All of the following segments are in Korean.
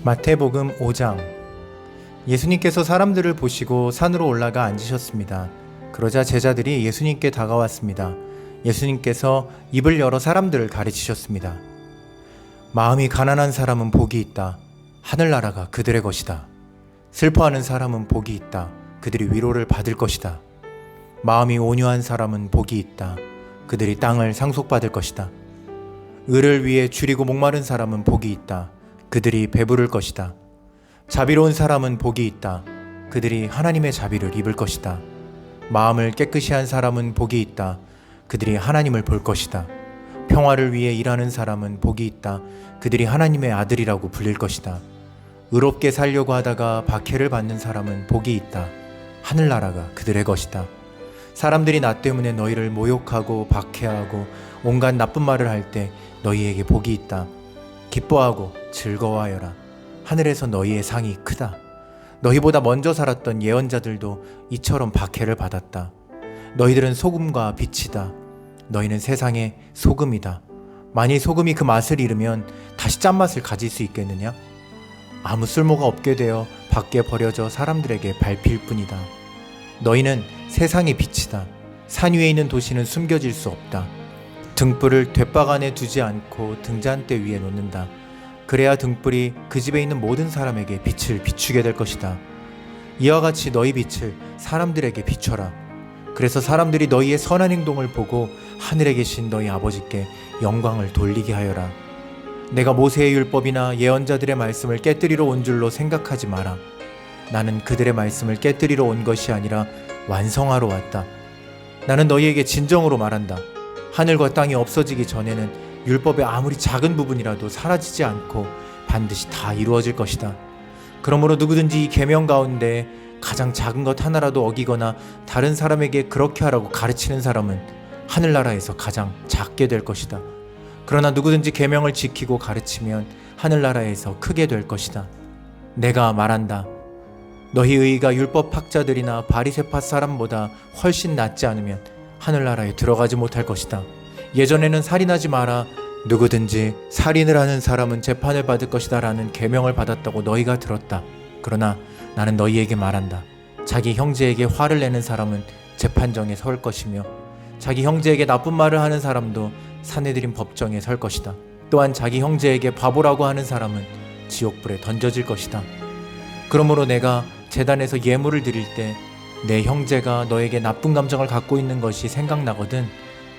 마태복음 5장. 예수님께서 사람들을 보시고 산으로 올라가 앉으셨습니다. 그러자 제자들이 예수님께 다가왔습니다. 예수님께서 입을 열어 사람들을 가르치셨습니다. 마음이 가난한 사람은 복이 있다. 하늘나라가 그들의 것이다. 슬퍼하는 사람은 복이 있다. 그들이 위로를 받을 것이다. 마음이 온유한 사람은 복이 있다. 그들이 땅을 상속받을 것이다. 의를 위해 줄이고 목마른 사람은 복이 있다. 그들이 배부를 것이다. 자비로운 사람은 복이 있다. 그들이 하나님의 자비를 입을 것이다. 마음을 깨끗이 한 사람은 복이 있다. 그들이 하나님을 볼 것이다. 평화를 위해 일하는 사람은 복이 있다. 그들이 하나님의 아들이라고 불릴 것이다. 의롭게 살려고 하다가 박해를 받는 사람은 복이 있다. 하늘나라가 그들의 것이다. 사람들이 나 때문에 너희를 모욕하고 박해하고 온갖 나쁜 말을 할 때 너희에게 복이 있다. 기뻐하고 즐거워하여라. 하늘에서 너희의 상이 크다. 너희보다 먼저 살았던 예언자들도 이처럼 박해를 받았다. 너희들은 소금과 빛이다. 너희는 세상의 소금이다. 만일 소금이 그 맛을 잃으면 다시 짠맛을 가질 수 있겠느냐? 아무 쓸모가 없게 되어 밖에 버려져 사람들에게 밟힐 뿐이다. 너희는 세상의 빛이다. 산 위에 있는 도시는 숨겨질 수 없다. 등불을 돛박 안에 두지 않고 등잔대 위에 놓는다. 그래야 등불이 그 집에 있는 모든 사람에게 빛을 비추게 될 것이다. 이와 같이 너희 빛을 사람들에게 비춰라. 그래서 사람들이 너희의 선한 행동을 보고 하늘에 계신 너희 아버지께 영광을 돌리게 하여라. 내가 모세의 율법이나 예언자들의 말씀을 깨뜨리러 온 줄로 생각하지 마라. 나는 그들의 말씀을 깨뜨리러 온 것이 아니라 완성하러 왔다. 나는 너희에게 진정으로 말한다. 하늘과 땅이 없어지기 전에는 율법의 아무리 작은 부분이라도 사라지지 않고 반드시 다 이루어질 것이다. 그러므로 누구든지 이 계명 가운데 가장 작은 것 하나라도 어기거나 다른 사람에게 그렇게 하라고 가르치는 사람은 하늘나라에서 가장 작게 될 것이다. 그러나 누구든지 계명을 지키고 가르치면 하늘나라에서 크게 될 것이다. 내가 말한다. 너희 의의가 율법학자들이나 바리새파 사람보다 훨씬 낫지 않으면 하늘나라에 들어가지 못할 것이다. 예전에는 살인하지 마라. 누구든지 살인을 하는 사람은 재판을 받을 것이다 라는 계명을 받았다고 너희가 들었다. 그러나 나는 너희에게 말한다. 자기 형제에게 화를 내는 사람은 재판정에 설 것이며 자기 형제에게 나쁜 말을 하는 사람도 사내들인 법정에 설 것이다. 또한 자기 형제에게 바보라고 하는 사람은 지옥불에 던져질 것이다. 그러므로 내가 제단에서 예물을 드릴 때 내 형제가 너에게 나쁜 감정을 갖고 있는 것이 생각나거든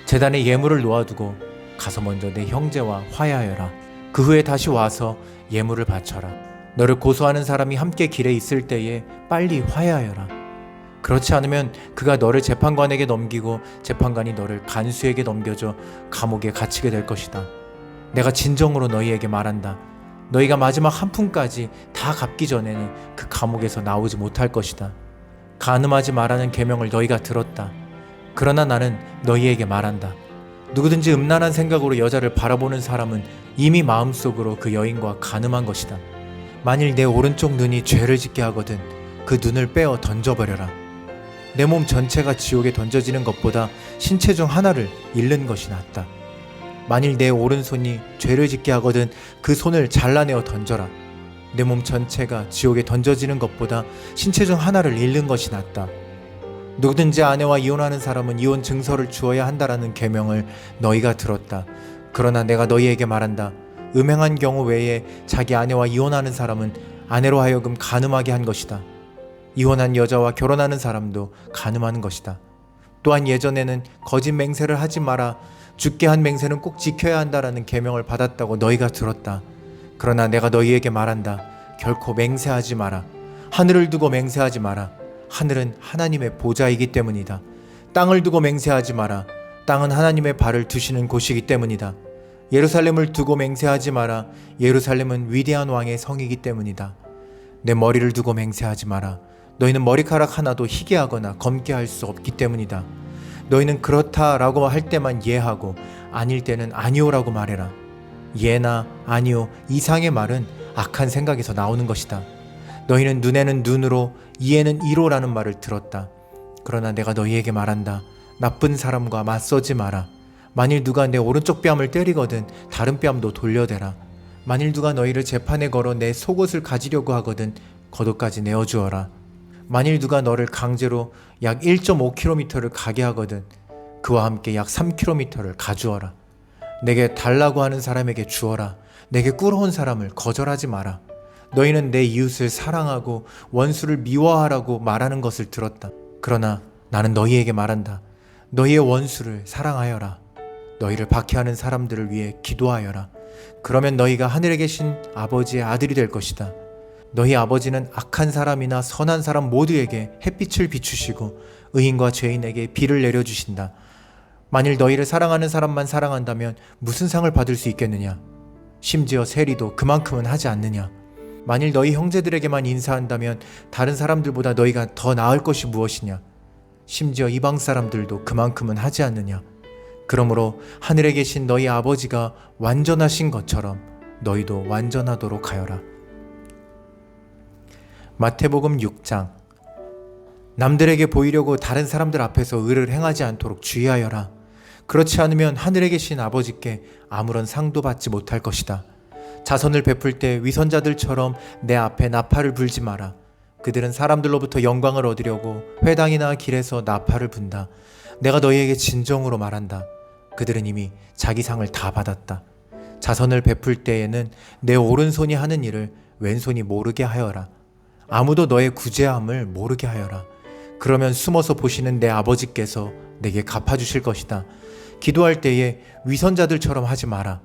제단에 예물을 놓아두고 가서 먼저 내 형제와 화해하여라. 그 후에 다시 와서 예물을 바쳐라. 너를 고소하는 사람이 함께 길에 있을 때에 빨리 화해하여라. 그렇지 않으면 그가 너를 재판관에게 넘기고 재판관이 너를 간수에게 넘겨줘 감옥에 갇히게 될 것이다. 내가 진정으로 너희에게 말한다. 너희가 마지막 한 푼까지 다 갚기 전에는 그 감옥에서 나오지 못할 것이다. 간음하지 말라는 계명을 너희가 들었다. 그러나 나는 너희에게 말한다. 누구든지 음란한 생각으로 여자를 바라보는 사람은 이미 마음속으로 그 여인과 간음한 것이다. 만일 내 오른쪽 눈이 죄를 짓게 하거든 그 눈을 빼어 던져버려라. 내 몸 전체가 지옥에 던져지는 것보다 신체 중 하나를 잃는 것이 낫다. 만일 내 오른손이 죄를 짓게 하거든 그 손을 잘라내어 던져라. 내 몸 전체가 지옥에 던져지는 것보다 신체 중 하나를 잃는 것이 낫다. 누구든지 아내와 이혼하는 사람은 이혼 증서를 주어야 한다라는 계명을 너희가 들었다. 그러나 내가 너희에게 말한다. 음행한 경우 외에 자기 아내와 이혼하는 사람은 아내로 하여금 간음하게 한 것이다. 이혼한 여자와 결혼하는 사람도 간음하는 것이다. 또한 예전에는 거짓 맹세를 하지 마라. 죽게 한 맹세는 꼭 지켜야 한다라는 계명을 받았다고 너희가 들었다. 그러나 내가 너희에게 말한다. 결코 맹세하지 마라. 하늘을 두고 맹세하지 마라. 하늘은 하나님의 보좌이기 때문이다. 땅을 두고 맹세하지 마라. 땅은 하나님의 발을 두시는 곳이기 때문이다. 예루살렘을 두고 맹세하지 마라. 예루살렘은 위대한 왕의 성이기 때문이다. 내 머리를 두고 맹세하지 마라. 너희는 머리카락 하나도 희게 하거나 검게 할 수 없기 때문이다. 너희는 그렇다라고 할 때만 예하고 아닐 때는 아니오라고 말해라. 예나 아니오 이상의 말은 악한 생각에서 나오는 것이다. 너희는 눈에는 눈으로 이에는 이로라는 말을 들었다. 그러나 내가 너희에게 말한다. 나쁜 사람과 맞서지 마라. 만일 누가 내 오른쪽 뺨을 때리거든 다른 뺨도 돌려대라. 만일 누가 너희를 재판에 걸어 내 속옷을 가지려고 하거든 겉옷까지 내어주어라. 만일 누가 너를 강제로 약 1.5km를 가게 하거든 그와 함께 약 3km를 가주어라. 내게 달라고 하는 사람에게 주어라. 내게 꿇어온 사람을 거절하지 마라. 너희는 내 이웃을 사랑하고 원수를 미워하라고 말하는 것을 들었다. 그러나 나는 너희에게 말한다. 너희의 원수를 사랑하여라. 너희를 박해하는 사람들을 위해 기도하여라. 그러면 너희가 하늘에 계신 아버지의 아들이 될 것이다. 너희 아버지는 악한 사람이나 선한 사람 모두에게 햇빛을 비추시고 의인과 죄인에게 비를 내려주신다. 만일 너희를 사랑하는 사람만 사랑한다면 무슨 상을 받을 수 있겠느냐? 심지어 세리도 그만큼은 하지 않느냐? 만일 너희 형제들에게만 인사한다면 다른 사람들보다 너희가 더 나을 것이 무엇이냐? 심지어 이방 사람들도 그만큼은 하지 않느냐? 그러므로 하늘에 계신 너희 아버지가 완전하신 것처럼 너희도 완전하도록 하여라. 마태복음 6장. 남들에게 보이려고 다른 사람들 앞에서 의를 행하지 않도록 주의하여라. 그렇지 않으면 하늘에 계신 아버지께 아무런 상도 받지 못할 것이다. 자선을 베풀 때 위선자들처럼 내 앞에 나팔을 불지 마라. 그들은 사람들로부터 영광을 얻으려고 회당이나 길에서 나팔을 분다. 내가 너희에게 진정으로 말한다. 그들은 이미 자기 상을 다 받았다. 자선을 베풀 때에는 내 오른손이 하는 일을 왼손이 모르게 하여라. 아무도 너의 구제함을 모르게 하여라. 그러면 숨어서 보시는 내 아버지께서 내게 갚아주실 것이다. 기도할 때에 위선자들처럼 하지 마라.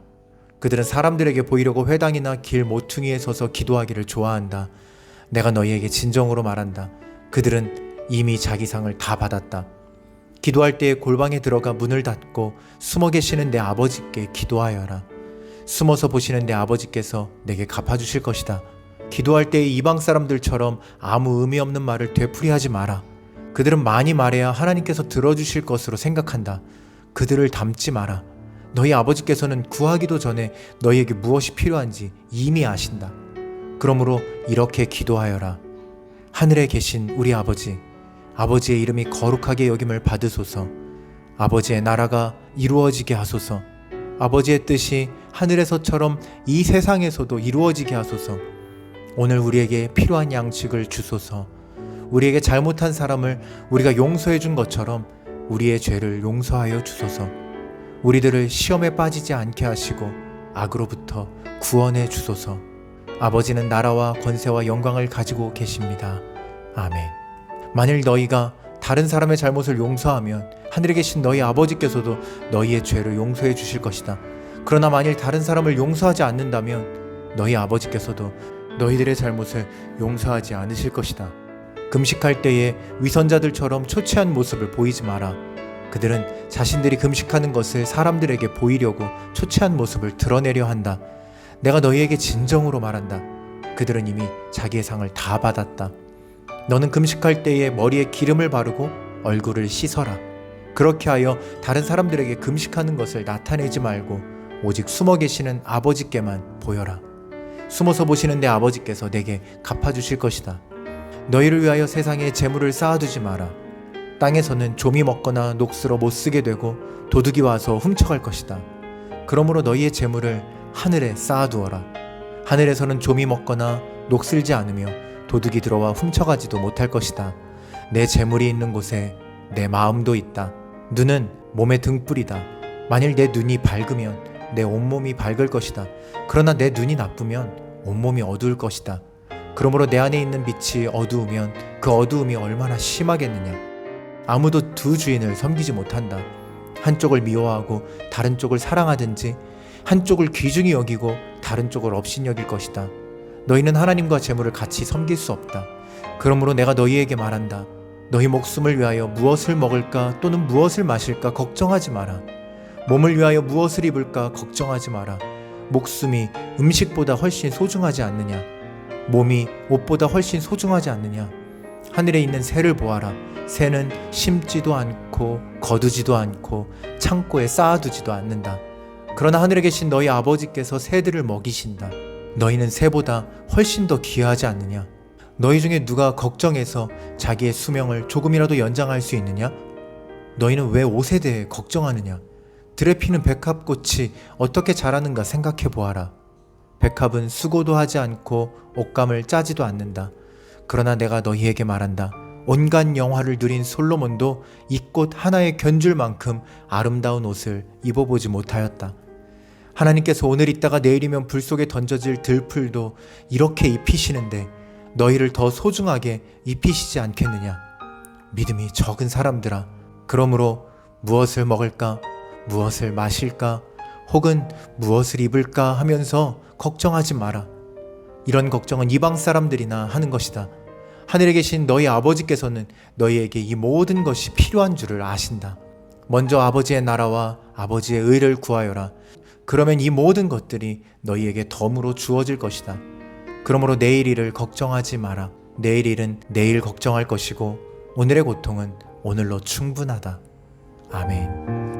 그들은 사람들에게 보이려고 회당이나 길 모퉁이에 서서 기도하기를 좋아한다. 내가 너희에게 진정으로 말한다. 그들은 이미 자기 상을 다 받았다. 기도할 때에 골방에 들어가 문을 닫고 숨어 계시는 내 아버지께 기도하여라. 숨어서 보시는 내 아버지께서 내게 갚아주실 것이다. 기도할 때에 이방 사람들처럼 아무 의미 없는 말을 되풀이하지 마라. 그들은 많이 말해야 하나님께서 들어주실 것으로 생각한다. 그들을 닮지 마라. 너희 아버지께서는 구하기도 전에 너희에게 무엇이 필요한지 이미 아신다. 그러므로 이렇게 기도하여라. 하늘에 계신 우리 아버지, 아버지의 이름이 거룩하게 여김을 받으소서. 아버지의 나라가 이루어지게 하소서. 아버지의 뜻이 하늘에서처럼 이 세상에서도 이루어지게 하소서. 오늘 우리에게 필요한 양식을 주소서. 우리에게 잘못한 사람을 우리가 용서해 준 것처럼 우리의 죄를 용서하여 주소서. 우리들을 시험에 빠지지 않게 하시고 악으로부터 구원해 주소서. 아버지는 나라와 권세와 영광을 가지고 계십니다. 아멘. 만일 너희가 다른 사람의 잘못을 용서하면 하늘에 계신 너희 아버지께서도 너희의 죄를 용서해 주실 것이다. 그러나 만일 다른 사람을 용서하지 않는다면 너희 아버지께서도 너희들의 잘못을 용서하지 않으실 것이다. 금식할 때에 위선자들처럼 초췌한 모습을 보이지 마라. 그들은 자신들이 금식하는 것을 사람들에게 보이려고 초췌한 모습을 드러내려 한다. 내가 너희에게 진정으로 말한다. 그들은 이미 자기의 상을 다 받았다. 너는 금식할 때에 머리에 기름을 바르고 얼굴을 씻어라. 그렇게 하여 다른 사람들에게 금식하는 것을 나타내지 말고 오직 숨어 계시는 아버지께만 보여라. 숨어서 보시는 내 아버지께서 내게 갚아주실 것이다. 너희를 위하여 세상에 재물을 쌓아두지 마라. 땅에서는 좀이 먹거나 녹슬어 못 쓰게 되고 도둑이 와서 훔쳐갈 것이다. 그러므로 너희의 재물을 하늘에 쌓아두어라. 하늘에서는 좀이 먹거나 녹슬지 않으며 도둑이 들어와 훔쳐가지도 못할 것이다. 내 재물이 있는 곳에 내 마음도 있다. 눈은 몸의 등불이다. 만일 내 눈이 밝으면 내 온몸이 밝을 것이다. 그러나 내 눈이 나쁘면 온몸이 어두울 것이다. 그러므로 내 안에 있는 빛이 어두우면 그 어두움이 얼마나 심하겠느냐. 아무도 두 주인을 섬기지 못한다. 한쪽을 미워하고 다른 쪽을 사랑하든지 한쪽을 귀중히 여기고 다른 쪽을 업신여길 것이다. 너희는 하나님과 재물을 같이 섬길 수 없다. 그러므로 내가 너희에게 말한다. 너희 목숨을 위하여 무엇을 먹을까 또는 무엇을 마실까 걱정하지 마라. 몸을 위하여 무엇을 입을까 걱정하지 마라. 목숨이 음식보다 훨씬 소중하지 않느냐? 몸이 옷보다 훨씬 소중하지 않느냐? 하늘에 있는 새를 보아라. 새는 심지도 않고 거두지도 않고 창고에 쌓아두지도 않는다. 그러나 하늘에 계신 너희 아버지께서 새들을 먹이신다. 너희는 새보다 훨씬 더 귀하지 않느냐? 너희 중에 누가 걱정해서 자기의 수명을 조금이라도 연장할 수 있느냐? 너희는 왜 옷에 대해 걱정하느냐? 들에 피는 백합꽃이 어떻게 자라는가 생각해 보아라. 백합은 수고도 하지 않고 옷감을 짜지도 않는다. 그러나 내가 너희에게 말한다. 온갖 영화를 누린 솔로몬도 이 꽃 하나에 견줄 만큼 아름다운 옷을 입어보지 못하였다. 하나님께서 오늘 있다가 내일이면 불 속에 던져질 들풀도 이렇게 입히시는데 너희를 더 소중하게 입히시지 않겠느냐? 믿음이 적은 사람들아, 그러므로 무엇을 먹을까, 무엇을 마실까, 혹은 무엇을 입을까 하면서 걱정하지 마라. 이런 걱정은 이방 사람들이나 하는 것이다. 하늘에 계신 너희 아버지께서는 너희에게 이 모든 것이 필요한 줄을 아신다. 먼저 아버지의 나라와 아버지의 의를 구하여라. 그러면 이 모든 것들이 너희에게 덤으로 주어질 것이다. 그러므로 내일 일을 걱정하지 마라. 내일 일은 내일 걱정할 것이고 오늘의 고통은 오늘로 충분하다. 아멘.